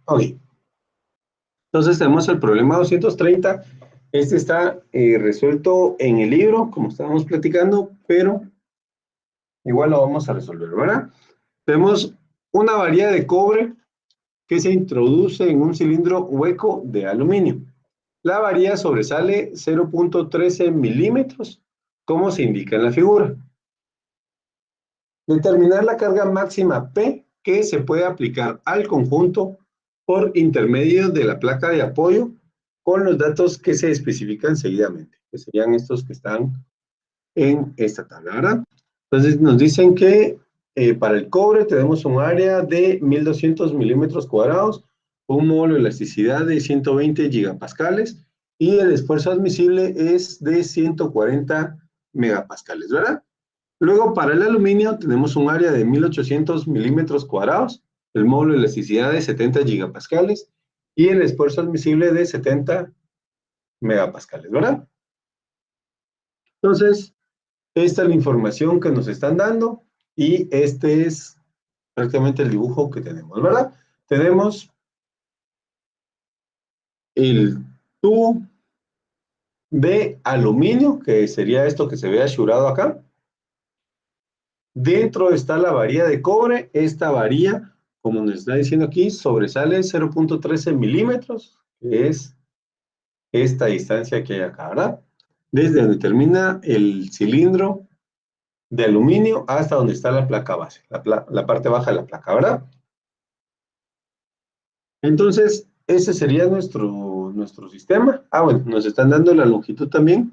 Ok, entonces tenemos el problema 230. Este está resuelto en el libro, como estábamos platicando, pero igual lo vamos a resolver, ¿verdad? Tenemos una varilla de cobre que se introduce en un cilindro hueco de aluminio. La varilla sobresale 0.13 milímetros, como se indica en la figura. Determinar la carga máxima P que se puede aplicar al conjunto por intermedio de la placa de apoyo con los datos que se especifican seguidamente, que serían estos que están en esta tabla, ¿verdad? Entonces nos dicen que para el cobre tenemos un área de 1200 milímetros cuadrados, un módulo de elasticidad de 120 gigapascales y el esfuerzo admisible es de 140 megapascales, ¿verdad? Luego, para el aluminio, tenemos un área de 1800 milímetros cuadrados, el módulo de elasticidad de 70 gigapascales y el esfuerzo admisible de 70 megapascales, ¿verdad? Entonces, esta es la información que nos están dando y este es prácticamente el dibujo que tenemos, ¿verdad? Tenemos el tubo de aluminio, que sería esto que se ve achurado acá. Dentro está la varilla de cobre. Esta varilla, como nos está diciendo aquí, sobresale 0.13 milímetros, que es esta distancia que hay acá, ¿verdad? Desde donde termina el cilindro de aluminio hasta donde está la placa base, la parte baja de la placa, ¿verdad? Entonces, ese sería nuestro sistema. Ah, bueno, nos están dando la longitud también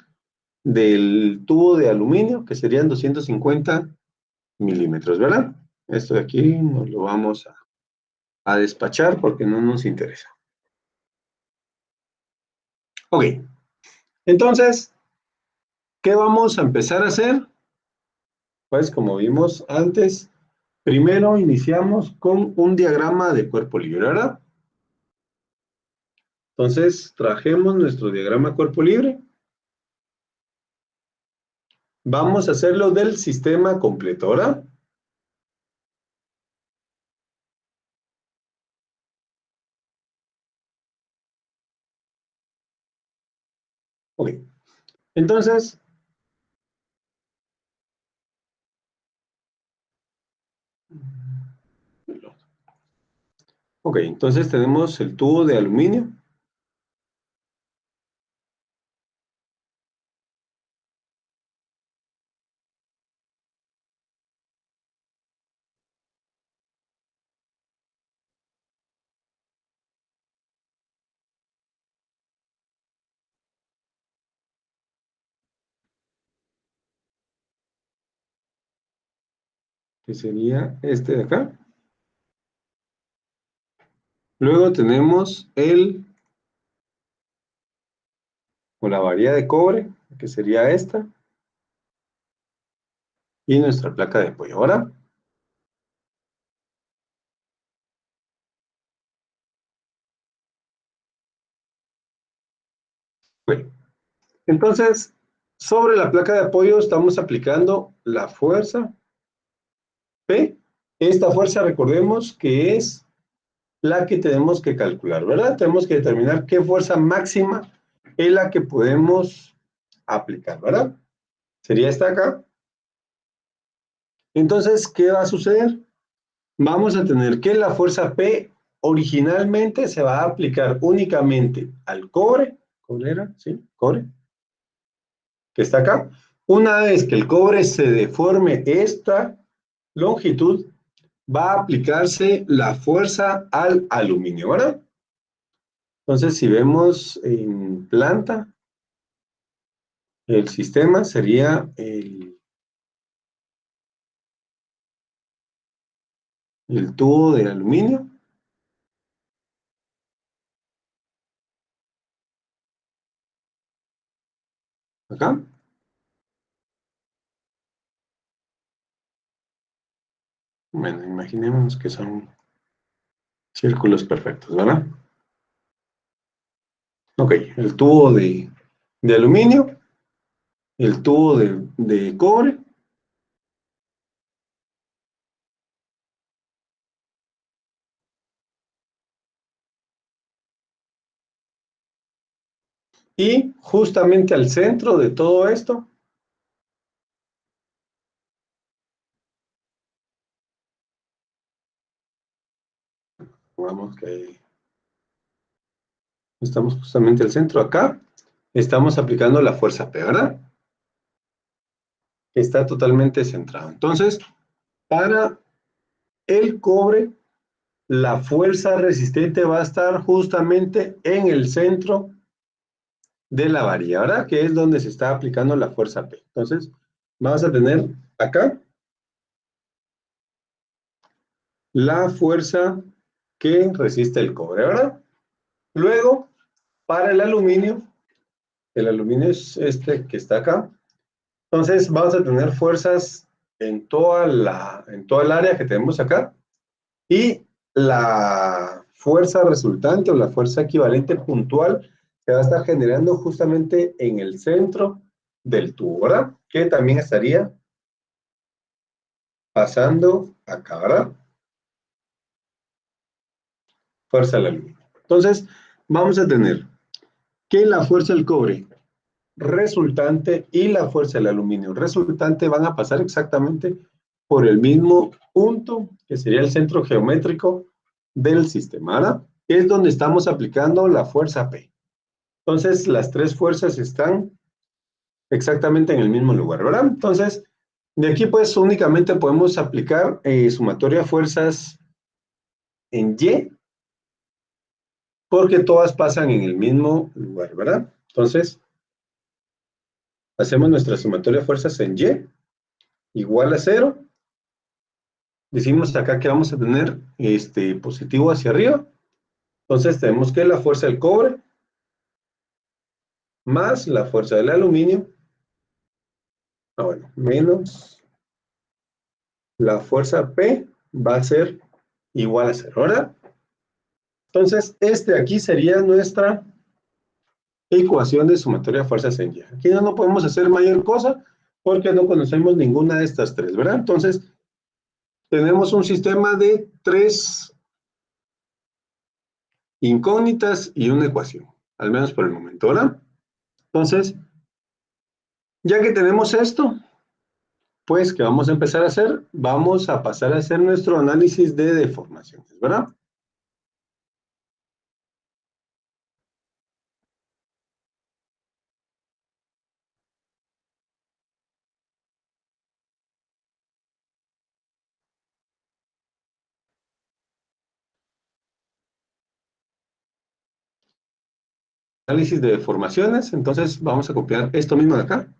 del tubo de aluminio, que serían 250 milímetros, ¿verdad? Esto de aquí nos lo vamos a despachar porque no nos interesa. Ok, entonces, ¿qué vamos a empezar a hacer? Pues como vimos antes, primero iniciamos con un diagrama de cuerpo libre, ¿verdad? Entonces, trajemos nuestro diagrama cuerpo libre. Vamos a hacerlo del sistema completo, ¿verdad? Ok, entonces, entonces tenemos el tubo de aluminio. Que sería este de acá. Luego tenemos o la varilla de cobre, que sería esta, y nuestra placa de apoyo. Ahora, bueno, entonces, sobre la placa de apoyo estamos aplicando la fuerza P. Esta fuerza, recordemos que es la que tenemos que calcular, ¿verdad? Tenemos que determinar qué fuerza máxima es la que podemos aplicar, ¿verdad? Sería esta acá. Entonces, ¿qué va a suceder? Vamos a tener que la fuerza P originalmente se va a aplicar únicamente al cobre, ¿cobre era? Sí, cobre, que está acá. Una vez que el cobre se deforme esta longitud, va a aplicarse la fuerza al aluminio, ¿verdad? Entonces, si vemos en planta, el sistema sería el tubo de aluminio, acá. Bueno, imaginemos que son círculos perfectos, ¿verdad? Ok, el tubo de aluminio, el tubo de cobre, Y justamente al centro de todo esto, vamos que estamos justamente al centro acá, estamos aplicando la fuerza P, ¿verdad? Está totalmente centrado. Entonces, para el cobre, la fuerza resistente va a estar justamente en el centro de la varilla, ¿verdad? Que es donde se está aplicando la fuerza P. Entonces, vamos a tener acá la fuerza que resiste el cobre, ¿verdad? Luego, para el aluminio es este que está acá, entonces vamos a tener fuerzas en toda el área que tenemos acá, y la fuerza resultante o la fuerza equivalente puntual se va a estar generando justamente en el centro del tubo, ¿verdad? Que también estaría pasando acá, ¿verdad? Fuerza del aluminio. Entonces, vamos a tener que la fuerza del cobre resultante y la fuerza del aluminio resultante van a pasar exactamente por el mismo punto, que sería el centro geométrico del sistema, ¿verdad? Es donde estamos aplicando la fuerza P. Entonces, las tres fuerzas están exactamente en el mismo lugar, ¿verdad? Entonces, de aquí pues únicamente podemos aplicar sumatoria de fuerzas en Y, porque todas pasan en el mismo lugar, ¿verdad? Entonces, hacemos nuestra sumatoria de fuerzas en Y igual a 0. Decimos acá que vamos a tener positivo hacia arriba. Entonces tenemos que la fuerza del cobre más la fuerza del aluminio, bueno, menos la fuerza P va a ser igual a 0, ¿verdad? Entonces, aquí sería nuestra ecuación de sumatoria de fuerzas en Y. Aquí no podemos hacer mayor cosa porque no conocemos ninguna de estas tres, ¿verdad? Entonces, tenemos un sistema de tres incógnitas y una ecuación, al menos por el momento, ¿verdad? Entonces, ya que tenemos esto, pues, ¿qué vamos a empezar a hacer? Vamos a pasar a hacer nuestro análisis de deformaciones, ¿verdad? Análisis de deformaciones, entonces vamos a copiar esto mismo de acá.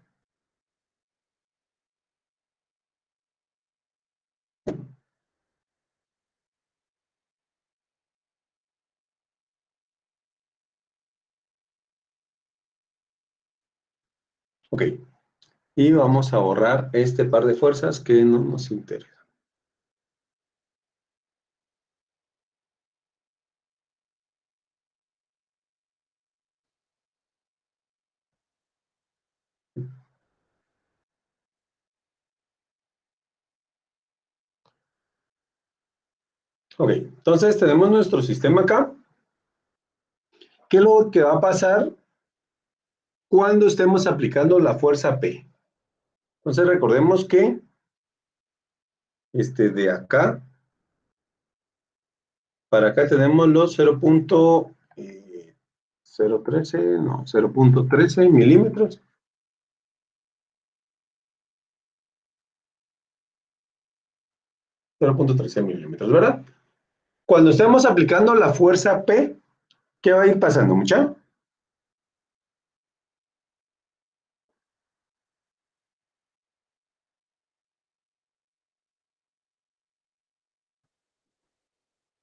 Ok, y vamos a borrar este par de fuerzas que no nos interesa. Ok, entonces tenemos nuestro sistema acá. ¿Qué es lo que va a pasar cuando estemos aplicando la fuerza P? Entonces recordemos que de acá para acá tenemos los 0.013, no, 0.13 milímetros. 0.13 milímetros, ¿verdad? Cuando estemos aplicando la fuerza P, ¿qué va a ir pasando, mucha?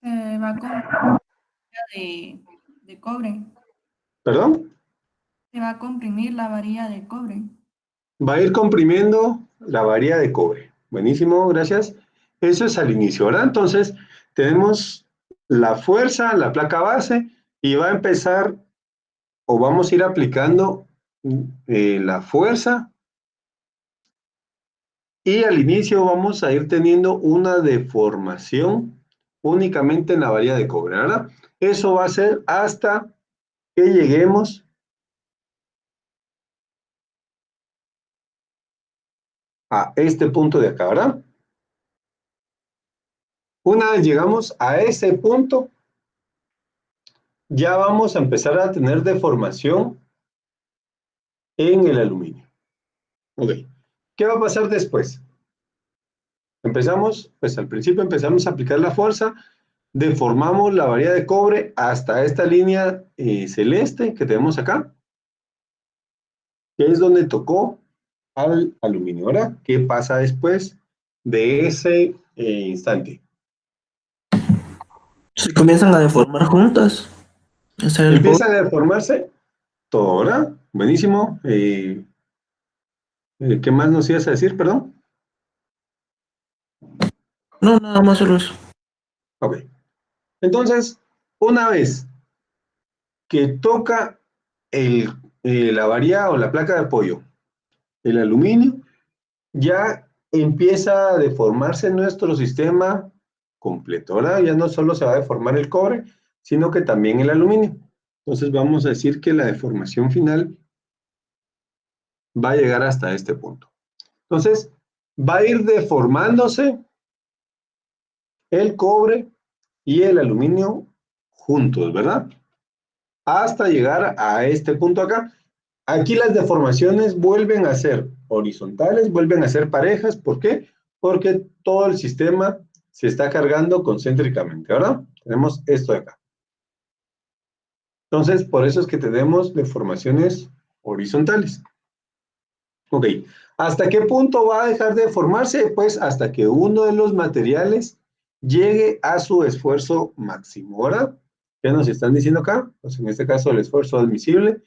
Va con de cobre. ¿Perdón? Se va a comprimir la varilla de cobre. Va a ir comprimiendo la varilla de cobre. Buenísimo, gracias. Eso es al inicio, ¿verdad? Entonces, tenemos la fuerza, la placa base, y va a empezar, o vamos a ir aplicando la fuerza, y al inicio vamos a ir teniendo una deformación únicamente en la varilla de cobre, ¿verdad? Eso va a ser hasta que lleguemos a este punto de acá, ¿verdad? Una vez llegamos a ese punto, ya vamos a empezar a tener deformación en el aluminio. Ok. ¿Qué va a pasar después? Empezamos, pues al principio empezamos a aplicar la fuerza, deformamos la varilla de cobre hasta esta línea celeste que tenemos acá, que es donde tocó al aluminio. Ahora, ¿qué pasa después de ese instante? Se comienzan a deformar juntas. Ese era el Empieza a deformarse todo, ¿verdad? Buenísimo. ¿Qué más nos ibas a decir, perdón? No, nada más solo eso. Ok. Entonces, una vez que toca la varilla o la placa de apoyo, el aluminio, ya empieza a deformarse nuestro sistema completo. Ahora ya no solo se va a deformar el cobre, sino que también el aluminio. Entonces vamos a decir que la deformación final va a llegar hasta este punto. Entonces va a ir deformándose el cobre y el aluminio juntos, ¿verdad? Hasta llegar a este punto acá. Aquí las deformaciones vuelven a ser horizontales, vuelven a ser parejas. ¿Por qué? Porque todo el sistema se está cargando concéntricamente, ¿verdad? Tenemos esto de acá. Entonces, por eso es que tenemos deformaciones horizontales. Ok. ¿Hasta qué punto va a dejar de formarse? Pues hasta que uno de los materiales llegue a su esfuerzo máximo, ¿verdad? ¿Qué nos están diciendo acá? Pues en este caso el esfuerzo admisible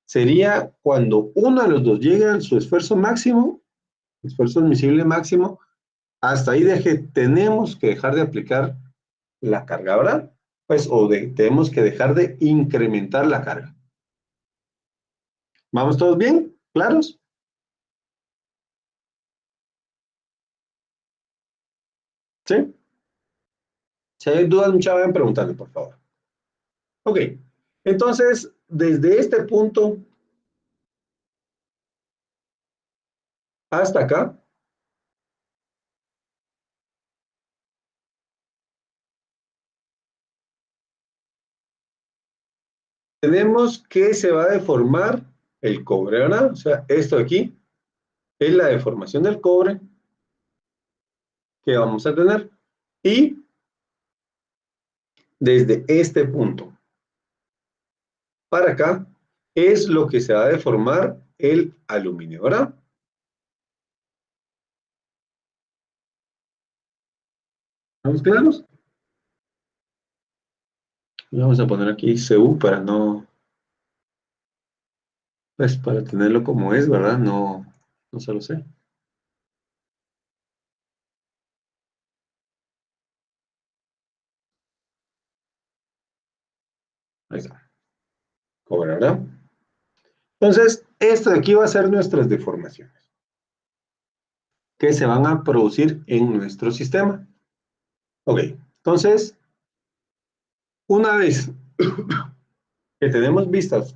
sería cuando uno de los dos llegue a su esfuerzo máximo, esfuerzo admisible máximo, hasta ahí tenemos que dejar de aplicar la carga, ¿verdad? Pues tenemos que dejar de incrementar la carga. ¿Vamos todos bien? ¿Claros? ¿Sí? Si hay dudas, muchachos, vayan preguntando, por favor. Ok, entonces, desde este punto hasta acá, tenemos que se va a deformar el cobre, ¿verdad? O sea, esto de aquí es la deformación del cobre que vamos a tener. Y desde este punto para acá es lo que se va a deformar el aluminio, ¿verdad? ¿Estamos claros? Vamos a poner aquí CU para no, pues para tenerlo como es, ¿verdad? No, no se lo sé. Ahí está. Cobre, ¿verdad? Entonces, esto de aquí va a ser nuestras deformaciones que se van a producir en nuestro sistema. Ok, entonces, una vez que tenemos vistas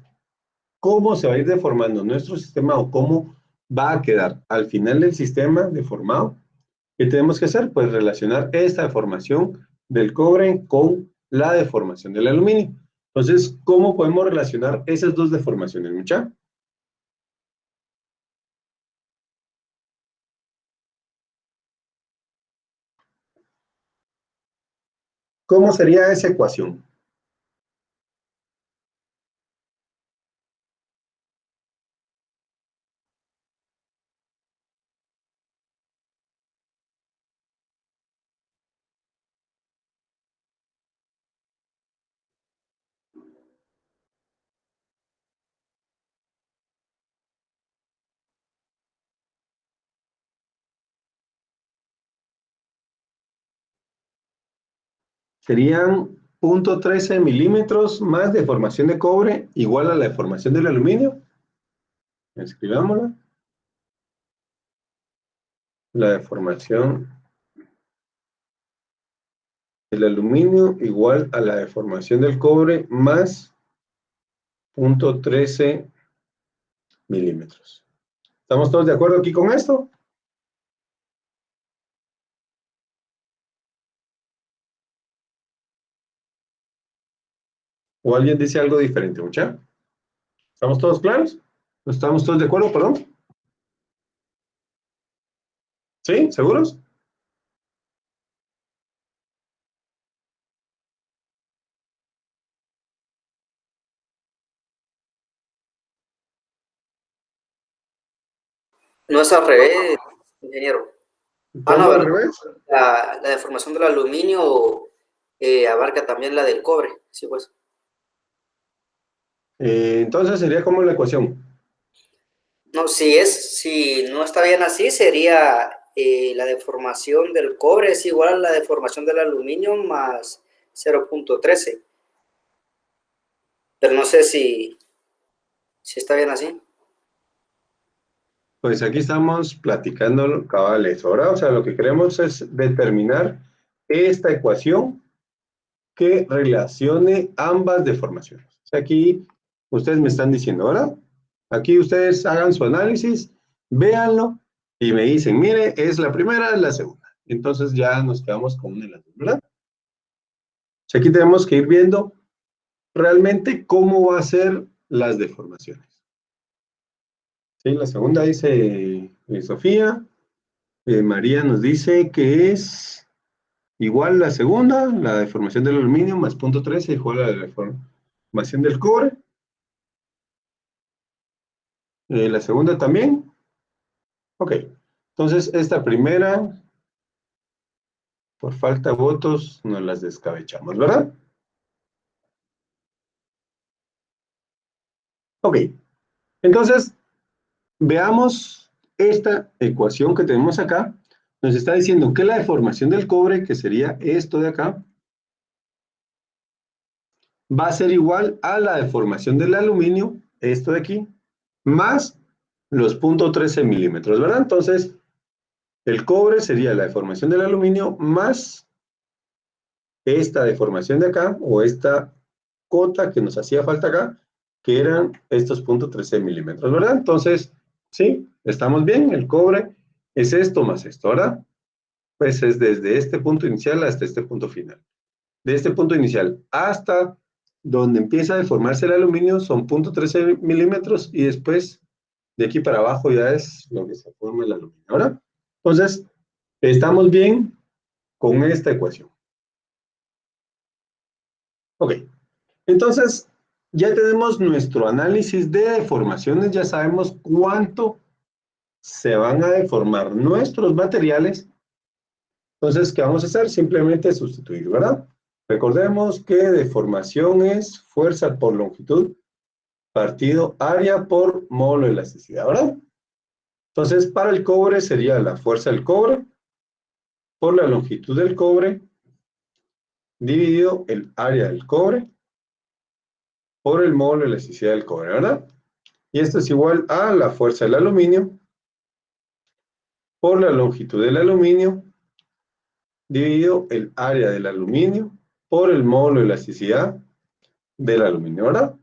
cómo se va a ir deformando nuestro sistema o cómo va a quedar al final del sistema deformado, ¿qué tenemos que hacer? Pues relacionar esta deformación del cobre con la deformación del aluminio. Entonces, ¿cómo podemos relacionar esas dos deformaciones, mucha? ¿Cómo sería esa ecuación? Serían 0.13 milímetros más deformación de cobre igual a la deformación del aluminio. Escribámosla. La deformación del aluminio igual a la deformación del cobre más 0.13 milímetros. ¿Estamos todos de acuerdo aquí con esto? ¿O alguien dice algo diferente, mucha? ¿Estamos todos claros? ¿Estamos todos de acuerdo, perdón? ¿Sí? ¿Seguros? No es al revés, ingeniero. ¿Cómo No, al revés? la deformación del aluminio abarca también la del cobre, sí, pues. Entonces sería como la ecuación. No, si no está bien así, sería la deformación del cobre es igual a la deformación del aluminio más 0.13. Pero no sé si está bien así. Pues aquí estamos platicando cabales. Ahora, o sea, lo que queremos es determinar esta ecuación que relacione ambas deformaciones. O sea, aquí ustedes me están diciendo, ¿verdad? Aquí ustedes hagan su análisis, véanlo y me dicen, mire, es la primera, es la segunda. Entonces ya nos quedamos con una de las dos, ¿verdad? O sea, aquí tenemos que ir viendo realmente cómo va a ser las deformaciones. Sí, la segunda dice Sofía. María nos dice que es igual la segunda, la deformación del aluminio más 0.13 igual a la deformación del cobre. La segunda también. Ok. Entonces, esta primera, por falta de votos, nos las descabechamos, ¿verdad? Ok. Entonces, veamos esta ecuación que tenemos acá. Nos está diciendo que la deformación del cobre, que sería esto de acá, va a ser igual a la deformación del aluminio, esto de aquí, más los 0.13 milímetros, ¿verdad? Entonces, el cobre sería la deformación del aluminio más esta deformación de acá, o esta cota que nos hacía falta acá, que eran estos 0.13 milímetros, ¿verdad? Entonces, sí, estamos bien, el cobre es esto más esto, ¿verdad? Pues es desde este punto inicial hasta este punto final. De este punto inicial hasta donde empieza a deformarse el aluminio son 0.13 milímetros y después de aquí para abajo ya es lo que se forma el aluminio, ¿verdad? Entonces, estamos bien con esta ecuación. Ok, entonces ya tenemos nuestro análisis de deformaciones, ya sabemos cuánto se van a deformar nuestros materiales. Entonces, ¿qué vamos a hacer? Simplemente sustituir, ¿verdad? Recordemos que deformación es fuerza por longitud partido área por módulo de elasticidad, ¿verdad? Entonces, para el cobre sería la fuerza del cobre por la longitud del cobre dividido el área del cobre por el módulo de elasticidad del cobre, ¿verdad? Y esto es igual a la fuerza del aluminio por la longitud del aluminio dividido el área del aluminio por el módulo de elasticidad del aluminio, ¿verdad?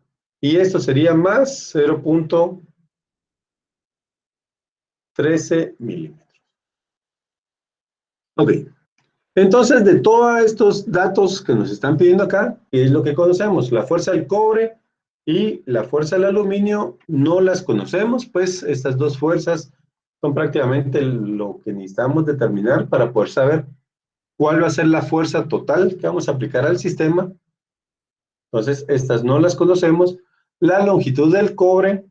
Y esto sería más 0.13 milímetros. Ok. Entonces, de todos estos datos que nos están pidiendo acá, ¿qué es lo que conocemos? La fuerza del cobre y la fuerza del aluminio no las conocemos, pues estas dos fuerzas son prácticamente lo que necesitamos determinar para poder saber cuál va a ser la fuerza total que vamos a aplicar al sistema. Entonces, estas no las conocemos. La longitud del cobre,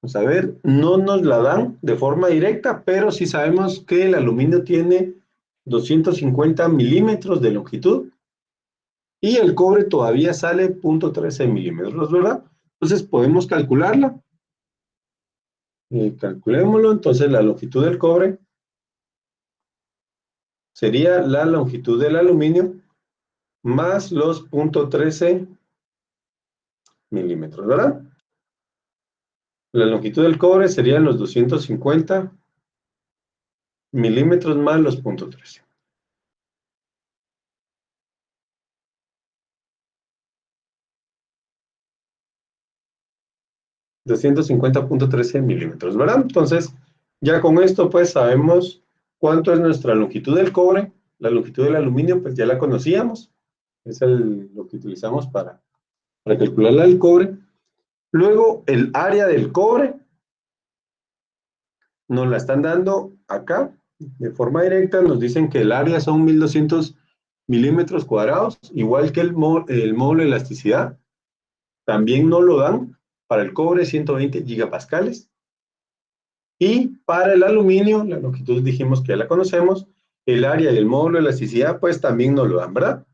vamos a ver, no nos la dan de forma directa, pero sí sabemos que el aluminio tiene 250 milímetros de longitud y el cobre todavía sale 0.13 milímetros, ¿verdad? Entonces podemos calcularla. Calculémoslo, entonces la longitud del cobre sería la longitud del aluminio más los 0.13 milímetros, ¿verdad? La longitud del cobre serían los 250 milímetros más los 0.13. 250.13 milímetros, ¿verdad? Entonces, ya con esto pues sabemos cuánto es nuestra longitud del cobre, la longitud del aluminio pues ya la conocíamos, Es lo que utilizamos para calcular el cobre. Luego, el área del cobre nos la están dando acá, de forma directa. Nos dicen que el área son 1200 milímetros cuadrados, igual que el módulo de elasticidad. También nos lo dan para el cobre 120 gigapascales. Y para el aluminio, la longitud dijimos que ya la conocemos, el área y el módulo de elasticidad, pues también nos lo dan, ¿verdad?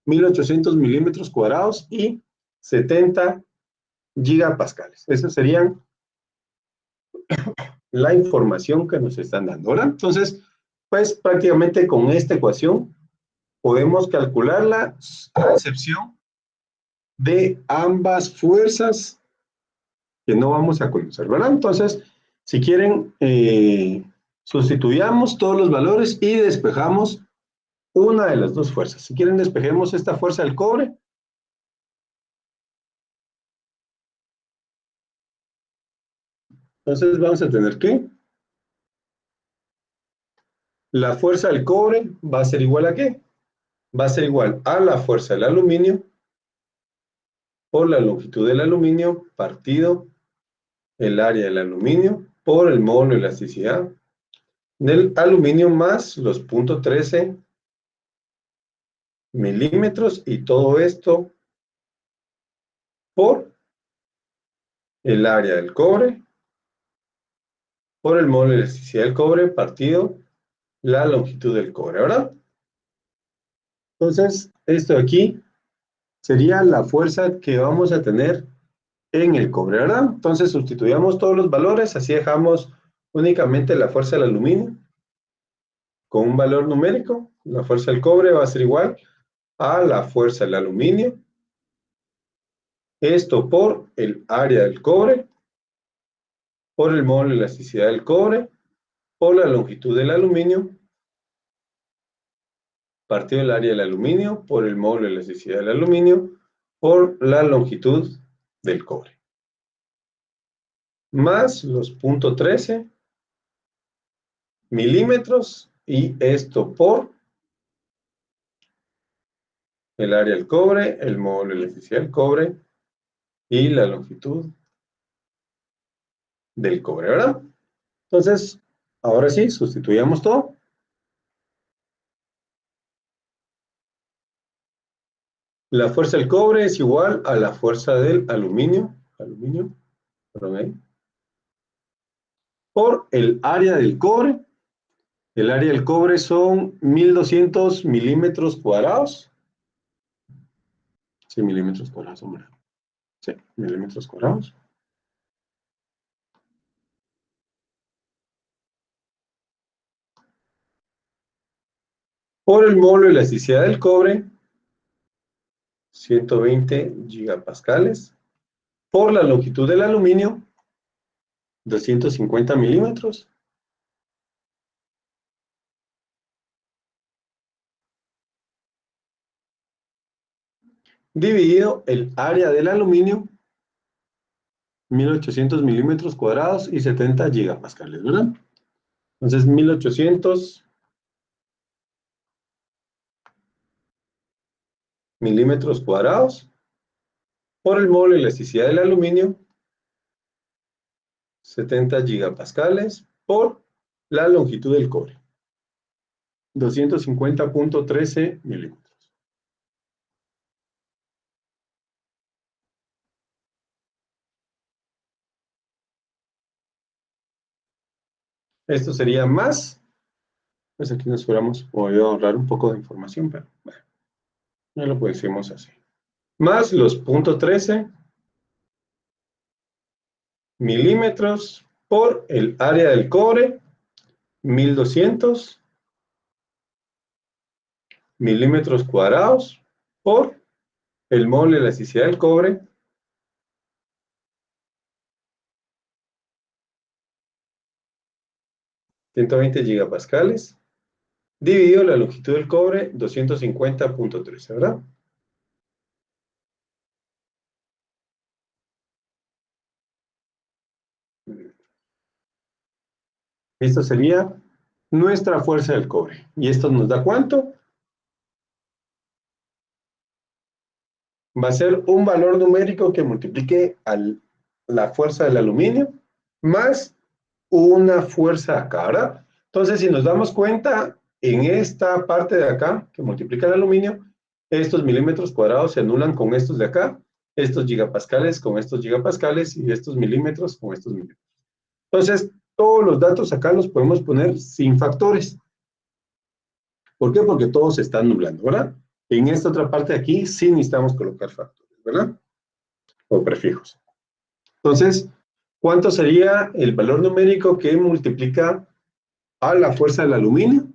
1800 milímetros cuadrados y 70 gigapascales. Esas serían la información que nos están dando, ¿verdad? Entonces, pues prácticamente con esta ecuación podemos calcular a excepción de ambas fuerzas que no vamos a conocer, ¿verdad? Entonces, si quieren, sustituyamos todos los valores y despejamos una de las dos fuerzas. Si quieren, despejemos esta fuerza del cobre. Entonces vamos a tener que la fuerza del cobre va a ser igual a ¿qué? Va a ser igual a la fuerza del aluminio por la longitud del aluminio partido el área del aluminio por el módulo de elasticidad del aluminio más los 0.13 milímetros, y todo esto por el área del cobre por el módulo de elasticidad del cobre partido la longitud del cobre, ¿verdad? Entonces, esto de aquí sería la fuerza que vamos a tener en el cobre, ¿verdad? Entonces, sustituyamos todos los valores, así dejamos únicamente la fuerza del aluminio con un valor numérico. La fuerza del cobre va a ser igual a la fuerza del aluminio. Esto por el área del cobre, por el módulo de elasticidad del cobre, por la longitud del aluminio, partido del área del aluminio, por el módulo de elasticidad del aluminio, por la longitud del cobre. Más los 0.13 milímetros, y esto por el área del cobre, el módulo de elasticidad del cobre y la longitud del cobre, ¿verdad? Entonces, ahora sí, sustituyamos todo. La fuerza del cobre es igual a la fuerza del aluminio, perdón, ahí, por el área del cobre. El área del cobre son 1200 milímetros cuadrados. Sí, milímetros cuadrados, hombre. Sí, milímetros cuadrados. Por el módulo de elasticidad del cobre, 120 gigapascales. Por la longitud del aluminio, 250 milímetros. Dividido el área del aluminio, 1800 milímetros cuadrados y 70 gigapascales, ¿verdad? Entonces, 1800 milímetros cuadrados por el módulo de elasticidad del aluminio, 70 gigapascales por la longitud del cobre, 250.13 milímetros. Esto sería más, pues aquí nos hubiéramos podido ahorrar un poco de información, pero bueno, ya lo pusimos así. Más los 0.13 milímetros por el área del cobre, 1200 milímetros cuadrados por el módulo de elasticidad del cobre, 120 gigapascales, dividido la longitud del cobre, 250.13, ¿verdad? Esto sería nuestra fuerza del cobre. ¿Y esto nos da cuánto? va a ser un valor numérico que multiplique la fuerza del aluminio más una fuerza acá, ¿verdad? Entonces, si nos damos cuenta, en esta parte de acá, que multiplica el aluminio, estos milímetros cuadrados se anulan con estos de acá, estos gigapascales con estos gigapascales y estos milímetros con estos milímetros. Entonces, todos los datos acá los podemos poner sin factores. ¿Por qué? Porque todo se está nublando, ¿verdad? En esta otra parte de aquí sí necesitamos colocar factores, ¿verdad? O prefijos. Entonces, ¿cuánto sería el valor numérico que multiplica a la fuerza del aluminio?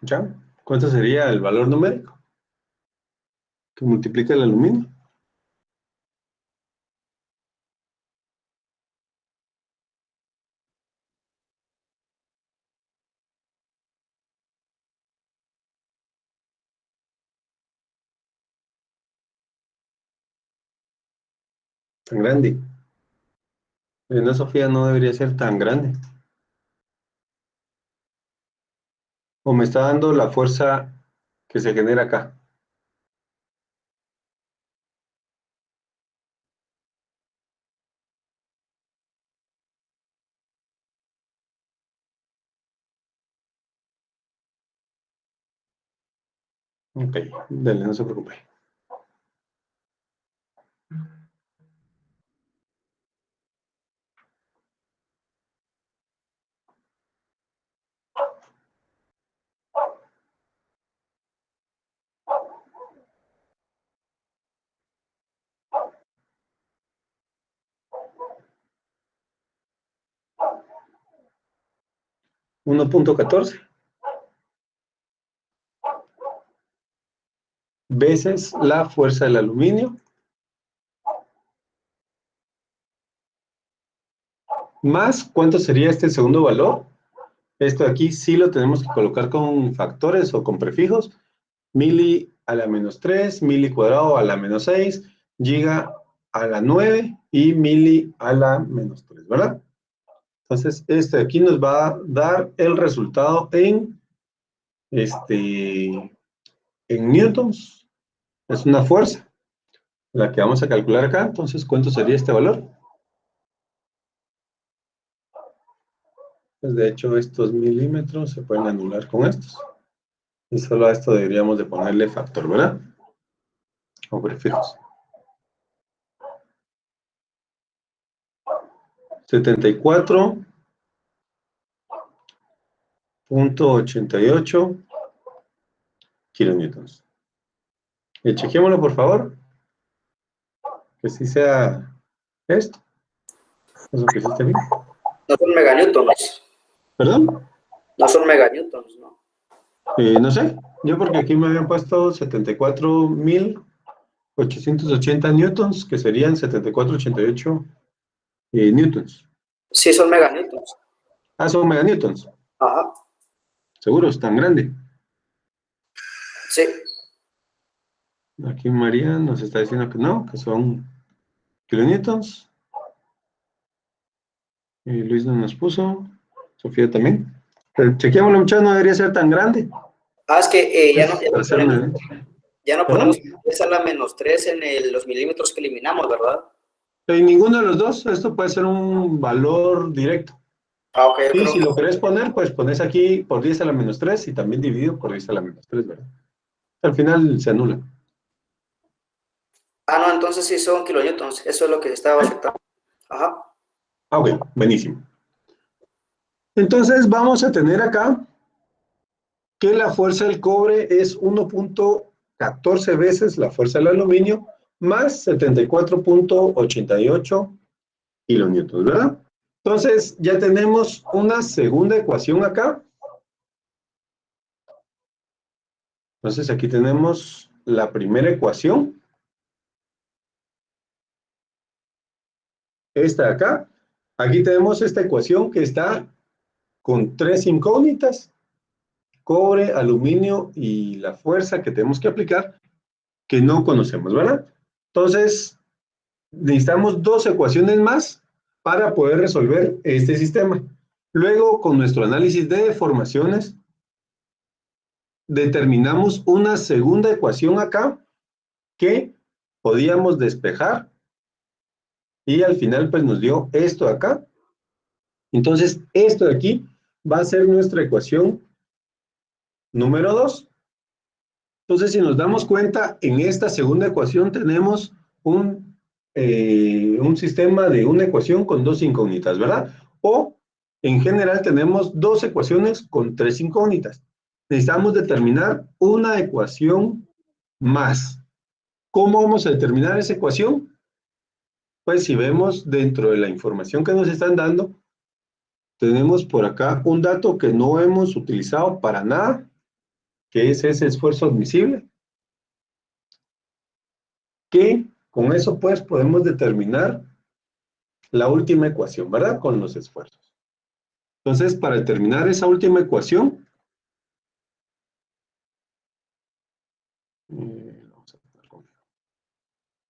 ¿Ya? ¿Cuánto sería el valor numérico que multiplica el aluminio? Tan grande. No, Sofía, no debería ser tan grande. O me está dando la fuerza que se genera acá. Ok, dale, no se preocupe. $1.14 veces la fuerza del aluminio más, ¿cuánto sería este segundo valor? Esto de aquí sí lo tenemos que colocar con factores o con prefijos. Mili a la menos 3, mili cuadrado a la menos 6, giga a la 9 y mili a la menos 3, ¿verdad? Entonces, este de aquí nos va a dar el resultado en newtons. Es una fuerza la que vamos a calcular acá. Entonces, ¿cuánto sería este valor? Pues de hecho, estos milímetros se pueden anular con estos. Y solo a esto deberíamos de ponerle factor, ¿verdad? O prefijos. 74.88 kilonewtons. Chequémoslo, por favor. Que sí sea esto. Eso que sí esté bien. No son meganewtons. ¿Perdón? No son meganewtons, ¿no? No sé. Yo porque aquí me habían puesto 74.880 newtons, que serían 7488 newtons. Sí, son meganewtons. Ah, son meganewtons. Ajá. Seguro, es tan grande. Sí. Aquí María nos está diciendo que no, que son kilonewtons. Luis no nos puso. Sofía también. Pero chequeémoslo, muchachos, no debería ser tan grande. Ah, es que ya no ¿Perdón? ponemos esa la menos 3 en los milímetros que eliminamos, ¿verdad? En ninguno de los dos, esto puede ser un valor directo. Ah, ok, yo Y creo si que... lo querés poner, pues pones aquí por 10 a la menos 3 y también dividido por 10 a la menos 3, ¿verdad? Al final se anula. Ah, no, entonces sí son kilonewtons. Eso es lo que estaba afectando. Ajá. Ah, ok, buenísimo. Entonces vamos a tener acá que la fuerza del cobre es 1.14 veces la fuerza del aluminio más 74.88 kilonewtons, ¿verdad? Entonces, ya tenemos una segunda ecuación acá. Entonces, aquí tenemos la primera ecuación. Esta de acá. Aquí tenemos esta ecuación que está con tres incógnitas: cobre, aluminio y la fuerza que tenemos que aplicar, que no conocemos, ¿verdad? Entonces, necesitamos dos ecuaciones más para poder resolver este sistema. Luego, con nuestro análisis de deformaciones, determinamos una segunda ecuación acá que podíamos despejar y al final pues nos dio esto de acá. Entonces, esto de aquí va a ser nuestra ecuación número 2. Entonces, si nos damos cuenta, en esta segunda ecuación tenemos un sistema de una ecuación con dos incógnitas, ¿verdad? O, en general, tenemos dos ecuaciones con tres incógnitas. Necesitamos determinar una ecuación más. ¿Cómo vamos a determinar esa ecuación? Pues si vemos dentro de la información que nos están dando, tenemos por acá un dato que no hemos utilizado para nada, que es ese esfuerzo admisible, que con eso pues podemos determinar la última ecuación, ¿verdad? Con los esfuerzos. Entonces, para determinar esa última ecuación,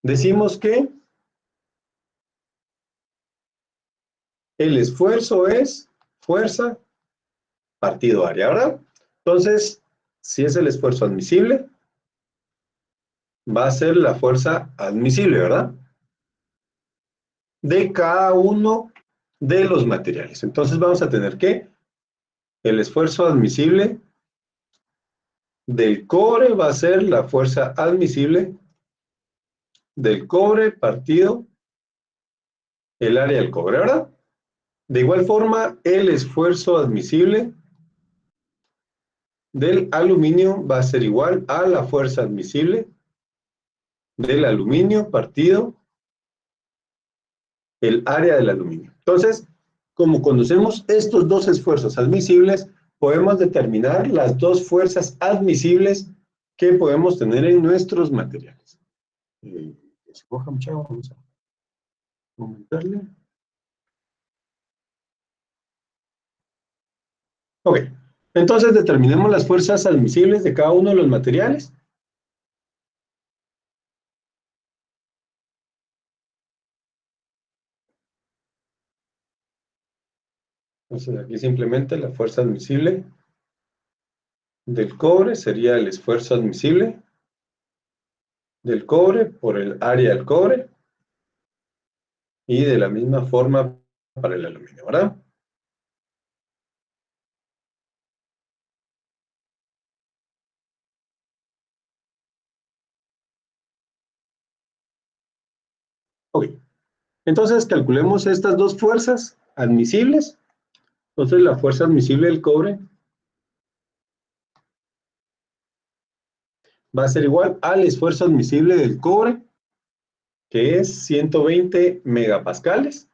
decimos que el esfuerzo es fuerza partido área, ¿verdad? Entonces, si es el esfuerzo admisible, va a ser la fuerza admisible, ¿verdad? De cada uno de los materiales. Entonces vamos a tener que el esfuerzo admisible del cobre va a ser la fuerza admisible del cobre partido el área del cobre, ¿verdad? De igual forma, el esfuerzo admisible del aluminio va a ser igual a la fuerza admisible del aluminio partido el área del aluminio. Entonces, como conocemos estos dos esfuerzos admisibles, podemos determinar las dos fuerzas admisibles que podemos tener en nuestros materiales. Vamos a aumentarle. Ok, entonces determinemos las fuerzas admisibles de cada uno de los materiales. Entonces aquí simplemente la fuerza admisible del cobre sería el esfuerzo admisible del cobre por el área del cobre, y de la misma forma para el aluminio, ¿verdad? Ok, entonces calculemos estas dos fuerzas admisibles. Entonces la fuerza admisible del cobre va a ser igual al esfuerzo admisible del cobre, que es 120 megapascales.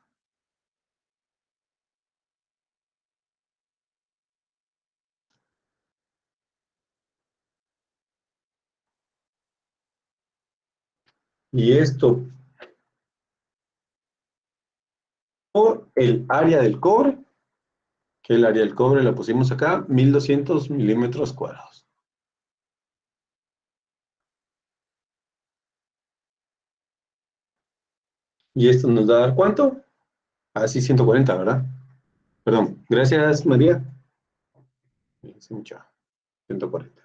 Y esto por el área del cobre, que el área del cobre la pusimos acá, 1200 milímetros cuadrados. ¿Y esto nos da cuánto? Así 140, ¿verdad? Perdón, gracias María. Es mucha, 140.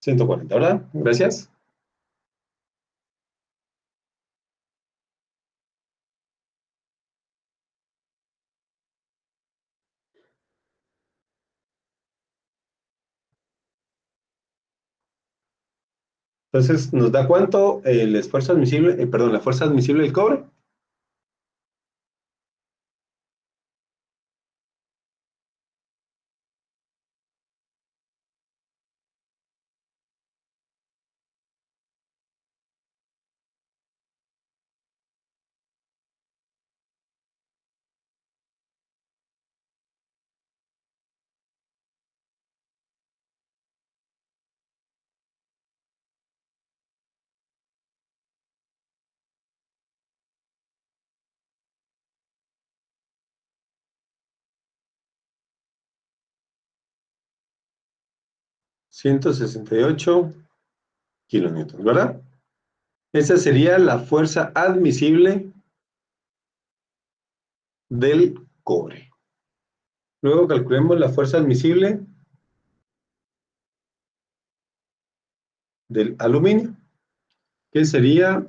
$140, ¿verdad? Gracias. Entonces, ¿nos da cuánto el esfuerzo admisible, perdón, la fuerza admisible del cobre? ...168 kilonewtons, ¿verdad? Esa sería la fuerza admisible del cobre. Luego calculemos la fuerza admisible del aluminio, que sería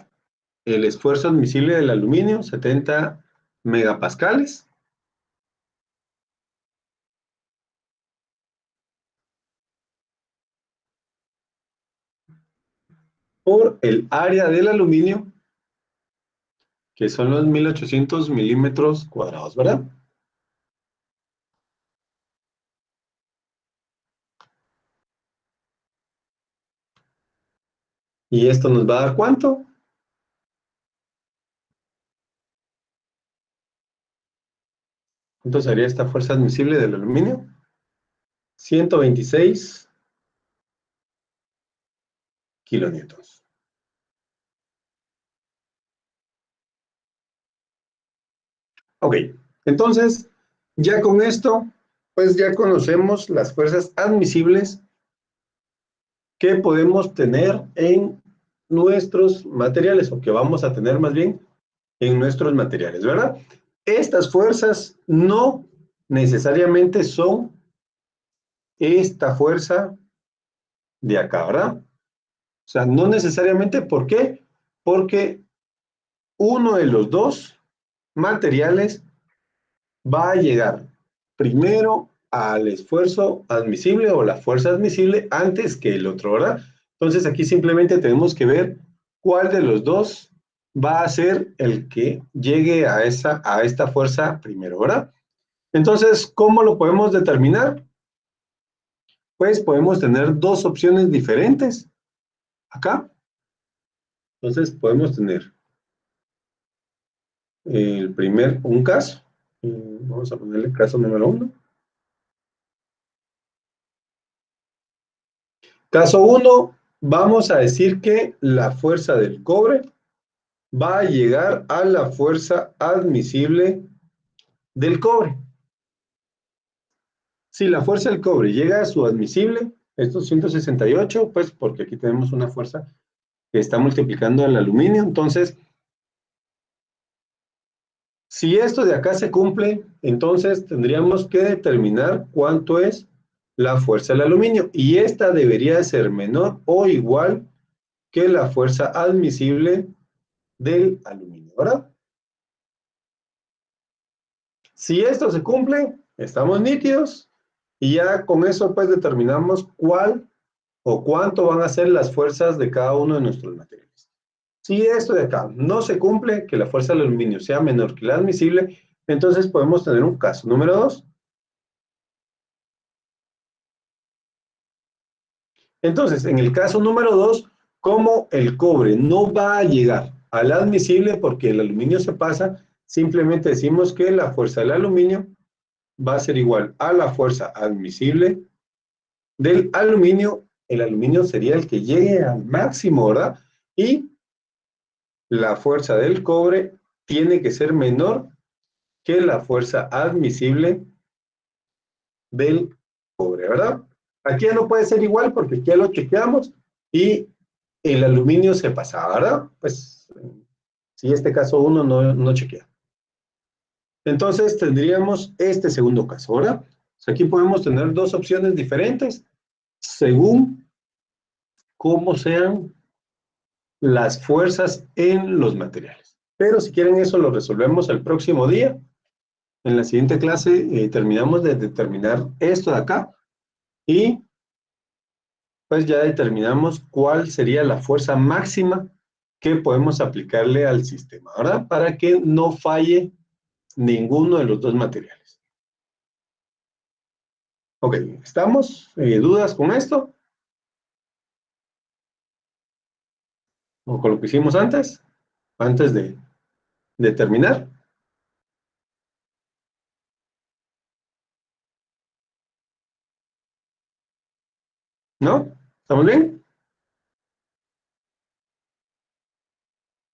el esfuerzo admisible del aluminio, 70 megapascales. Por el área del aluminio, que son los 1800 milímetros cuadrados, ¿verdad? ¿Y esto nos va a dar cuánto? ¿Cuánto sería esta fuerza admisible del aluminio? 126 kilonewtons. Ok, entonces, ya con esto, pues ya conocemos las fuerzas admisibles que podemos tener en nuestros materiales, o que vamos a tener más bien en nuestros materiales, ¿verdad? Estas fuerzas no necesariamente son esta fuerza de acá, ¿verdad? O sea, no necesariamente, ¿por qué? Porque uno de los dos materiales va a llegar primero al esfuerzo admisible o la fuerza admisible antes que el otro, ¿verdad? Entonces aquí simplemente tenemos que ver cuál de los dos va a ser el que llegue a esta fuerza primero, ¿verdad? Entonces, ¿cómo lo podemos determinar? Pues podemos tener dos opciones diferentes acá. Entonces podemos tener un caso. Vamos a ponerle caso número 1. Caso 1, vamos a decir que la fuerza del cobre va a llegar a la fuerza admisible del cobre. Si la fuerza del cobre llega a su admisible, estos 168, pues porque aquí tenemos una fuerza que está multiplicando al aluminio, entonces, si esto de acá se cumple, entonces tendríamos que determinar cuánto es la fuerza del aluminio, y esta debería ser menor o igual que la fuerza admisible del aluminio, ¿verdad? Si esto se cumple, estamos nítidos, y ya con eso pues determinamos cuál o cuánto van a ser las fuerzas de cada uno de nuestros materiales. Si esto de acá no se cumple, que la fuerza del aluminio sea menor que la admisible, entonces podemos tener un caso número 2. Entonces, en el caso número 2, como el cobre no va a llegar al admisible porque el aluminio se pasa, simplemente decimos que la fuerza del aluminio va a ser igual a la fuerza admisible del aluminio. El aluminio sería el que llegue al máximo, ¿verdad? Y la fuerza del cobre tiene que ser menor que la fuerza admisible del cobre, ¿verdad? Aquí ya no puede ser igual porque aquí ya lo chequeamos y el aluminio se pasa, ¿verdad? Pues si este caso 1 no chequea. Entonces tendríamos este segundo caso, ¿verdad? O sea, aquí podemos tener dos opciones diferentes según cómo sean las fuerzas en los materiales. Pero si quieren eso lo resolvemos el próximo día. En la siguiente clase terminamos de determinar esto de acá y pues ya determinamos cuál sería la fuerza máxima que podemos aplicarle al sistema, ¿verdad? Para que no falle ninguno de los dos materiales. Ok, ¿estamos? ¿Dudas con esto? ¿O con lo que hicimos antes? Antes de terminar. ¿No? ¿Estamos bien?